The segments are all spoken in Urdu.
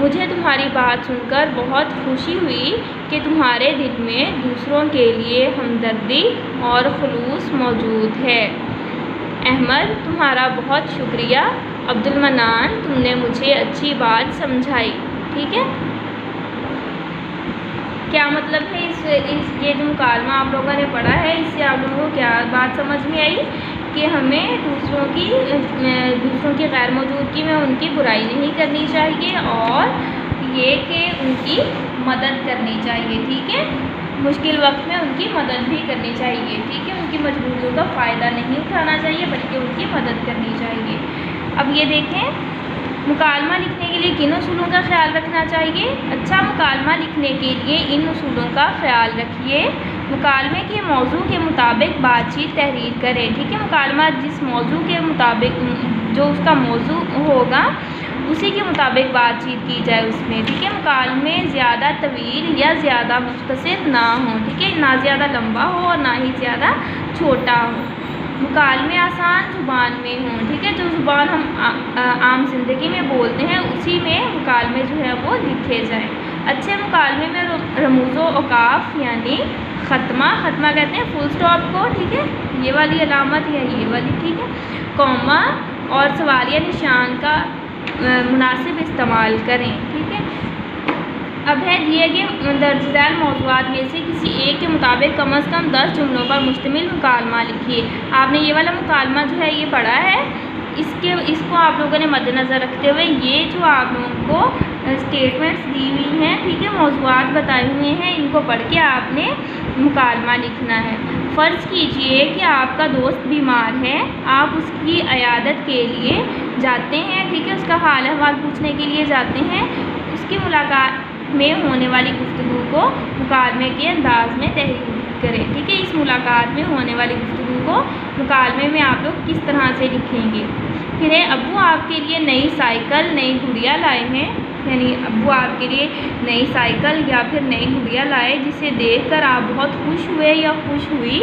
مجھے تمہاری بات سن کر بہت خوشی ہوئی کہ تمہارے دل میں دوسروں کے لیے ہمدردی اور خلوص موجود ہے۔ احمد تمہارا بہت شکریہ۔ عبدالمنان تم نے مجھے اچھی بات سمجھائی۔ ٹھیک ہے، کیا مطلب ہے یہ جو مکالمہ آپ لوگوں نے پڑھا ہے، اس سے آپ لوگوں کو کیا بات سمجھ میں آئی کہ ہمیں دوسروں کی غیر موجودگی میں ان کی برائی نہیں کرنی چاہیے اور یہ کہ ان کی مدد کرنی چاہیے۔ ٹھیک ہے، مشکل وقت میں ان کی مدد بھی کرنی چاہیے۔ ٹھیک ہے، ان کی مجبوریوں کا فائدہ نہیں اٹھانا چاہیے بلکہ ان کی مدد کرنی چاہیے۔ اب یہ دیکھیں، مکالمہ لکھنے کے لیے کن اصولوں کا خیال رکھنا چاہیے؟ اچھا مکالمہ لکھنے کے لیے ان اصولوں کا خیال رکھیے۔ مکالمے کے موضوع کے مطابق بات چیت تحریر کریں۔ ٹھیک ہے، مکالمہ جس موضوع کے مطابق جو اس کا موضوع ہوگا اسی کے مطابق بات چیت کی جائے اس میں۔ ٹھیک ہے، مکالمے زیادہ طویل یا زیادہ مختصر نہ ہوں۔ ٹھیک ہے، نہ زیادہ لمبا ہو اور نہ ہی زیادہ چھوٹا ہو۔ مکالمے آسان زبان میں ہوں۔ ٹھیک ہے، جو زبان ہم عام زندگی میں بولتے ہیں اسی میں مکالمے جو ہے وہ لکھے جائیں۔ اچھے مکالمے میں رموز و اوقاف یعنی ختمہ کہتے ہیں فل سٹاپ کو، ٹھیک ہے، یہ والی علامت یا یہ والی، ٹھیک ہے، کوما اور سوالیہ نشان کا مناسب استعمال کریں۔ ٹھیک ہے، اب ہے دیے گئے درج ذیل موضوعات میں سے کسی ایک کے مطابق کم از کم 10 جملوں پر مشتمل مکالمہ لکھیے۔ آپ نے یہ والا مکالمہ جو ہے یہ پڑھا ہے، اس کو آپ لوگوں نے مد نظر رکھتے ہوئے یہ جو آپ لوگوں کو اسٹیٹمنٹس دی ہوئی ہیں، ٹھیک ہے، موضوعات بتائے ہوئے ہیں، ان کو پڑھ کے آپ نے مکالمہ لکھنا ہے۔ فرض کیجئے کہ آپ کا دوست بیمار ہے، آپ اس کی عیادت کے لیے جاتے ہیں، ٹھیک ہے، اس کا حال احوال پوچھنے کے لیے جاتے ہیں۔ اس کی ملاقات میں ہونے والی گفتگو کو مکالمے کے انداز میں تحریر کریں۔ ٹھیک ہے، اس ملاقات میں ہونے والی گفتگو کو مکالمے میں آپ لوگ کس طرح سے لکھیں گے؟ پھر ابو آپ کے لیے نئی سائیکل نئی گڑیا لائے ہیں، یعنی ابو آپ کے لیے نئی سائیکل یا پھر نئی گڑیا لائے جسے دیکھ کر آپ بہت خوش ہوئے یا خوش ہوئی،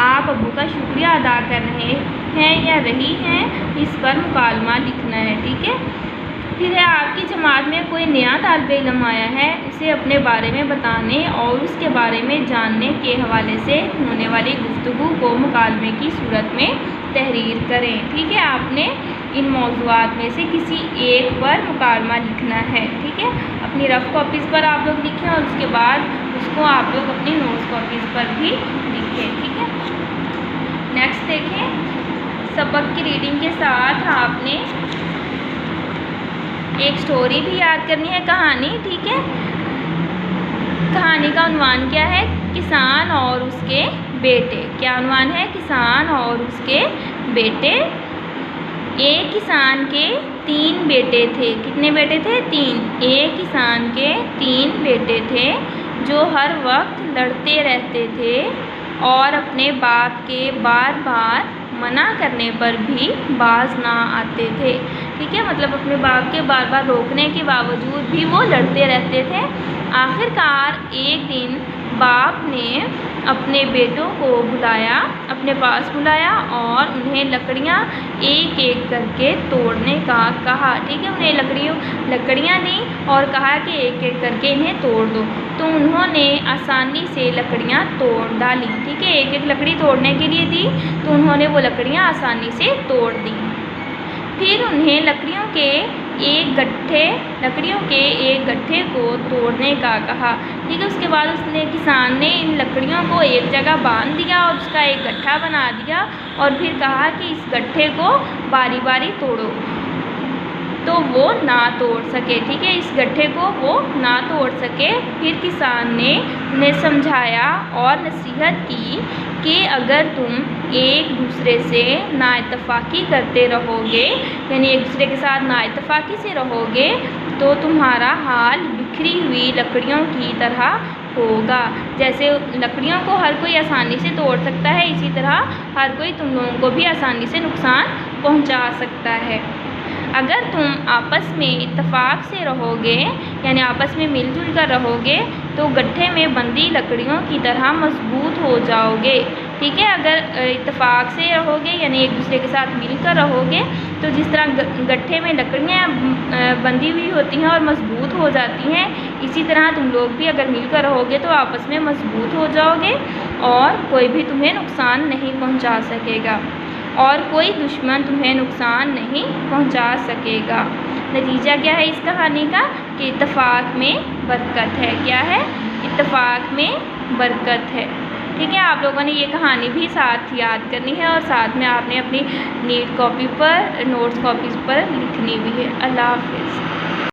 آپ ابو کا شکریہ ادا کر رہے ہیں یا رہی ہیں، اس پر مکالمہ لکھنا ہے۔ ٹھیک ہے، پھر ہے آپ کی جماعت میں کوئی نیا طالب علم آیا ہے، اسے اپنے بارے میں بتانے اور اس کے بارے میں جاننے کے حوالے سے ہونے والی گفتگو کو مکالمے کی صورت میں تحریر کریں۔ ٹھیک ہے، آپ نے ان موضوعات میں سے کسی ایک پر مکالمہ لکھنا ہے۔ ٹھیک ہے، اپنی رف کاپیز پر آپ لوگ لکھیں اور اس کے بعد اس کو آپ لوگ اپنی نوٹس کاپیز پر بھی لکھیں۔ ٹھیک ہے، نیکسٹ دیکھیں، سبق کی ریڈنگ کے ساتھ آپ نے ایک سٹوری بھی یاد کرنی ہے، کہانی۔ ٹھیک ہے، کہانی کا عنوان کیا ہے؟ کسان اور اس کے بیٹے۔ کیا عنوان ہے؟ کسان اور اس کے بیٹے۔ ایک کسان کے 3 بیٹے تھے۔ کتنے بیٹے تھے؟ 3۔ ایک کسان کے 3 بیٹے تھے جو ہر وقت لڑتے رہتے تھے اور اپنے باپ کے بار بار منع کرنے پر بھی باز نہ آتے تھے۔ ٹھیک ہے، مطلب اپنے باپ کے بار بار روکنے کے باوجود بھی وہ لڑتے رہتے تھے۔ آخرکار ایک دن باپ نے اپنے بیٹوں کو اپنے پاس بلایا اور انہیں لکڑیاں ایک ایک کر کے توڑنے کا کہا۔ ٹھیک ہے، انہیں لکڑیاں دیں اور کہا کہ ایک ایک کر کے انہیں توڑ دو، تو انہوں نے آسانی سے لکڑیاں توڑ ڈالی۔ ٹھیک ہے، ایک ایک لکڑی توڑنے کے لیے دی تو انہوں نے وہ لکڑیاں آسانی سے توڑ دیں۔ پھر انہیں لکڑیوں کے ایک گٹھے کو توڑنے کا کہا۔ ٹھیک ہے، اس کے بعد کسان نے ان لکڑیوں کو ایک جگہ باندھ دیا اور اس کا ایک گٹھا بنا دیا اور پھر کہا کہ اس گٹھے کو باری باری توڑو، تو وہ نہ توڑ سکے۔ ٹھیک ہے، اس گٹھے کو وہ نہ توڑ سکے۔ پھر کسان نے انہیں سمجھایا اور نصیحت کی کہ اگر تم ایک دوسرے سے نااتفاقی کرتے رہو گے، یعنی ایک دوسرے کے ساتھ نااتفاقی سے رہو گے تو تمہارا حال بکھری ہوئی لکڑیوں کی طرح ہوگا۔ جیسے لکڑیوں کو ہر کوئی آسانی سے توڑ سکتا ہے، اسی طرح ہر کوئی تم لوگوں کو بھی آسانی سے نقصان پہنچا سکتا ہے۔ اگر تم آپس میں اتفاق سے رہو گے، یعنی آپس میں مل جل کر رہو گے، تو گٹھے میں بندھی لکڑیوں کی طرح مضبوط ہو جاؤ گے۔ ٹھیک ہے، اگر اتفاق سے رہو گے یعنی ایک دوسرے کے ساتھ مل کر رہو گے تو جس طرح گٹھے میں لکڑیاں بندھی ہوئی ہوتی ہیں اور مضبوط ہو جاتی ہیں، اسی طرح تم لوگ بھی اگر مل کر رہو گے تو آپس میں مضبوط ہو جاؤ گے اور کوئی بھی تمہیں نقصان نہیں پہنچا سکے گا اور کوئی دشمن تمہیں نقصان نہیں پہنچا سکے گا۔ نتیجہ کیا ہے اس کہانی کا کہ اتفاق میں برکت ہے۔ کیا ہے؟ اتفاق میں برکت ہے۔ ٹھیک ہے، آپ لوگوں نے یہ کہانی بھی ساتھ یاد کرنی ہے اور ساتھ میں آپ نے اپنی نیٹ کاپی پر نوٹس کاپیز پر لکھنی بھی ہے۔ اللہ حافظ۔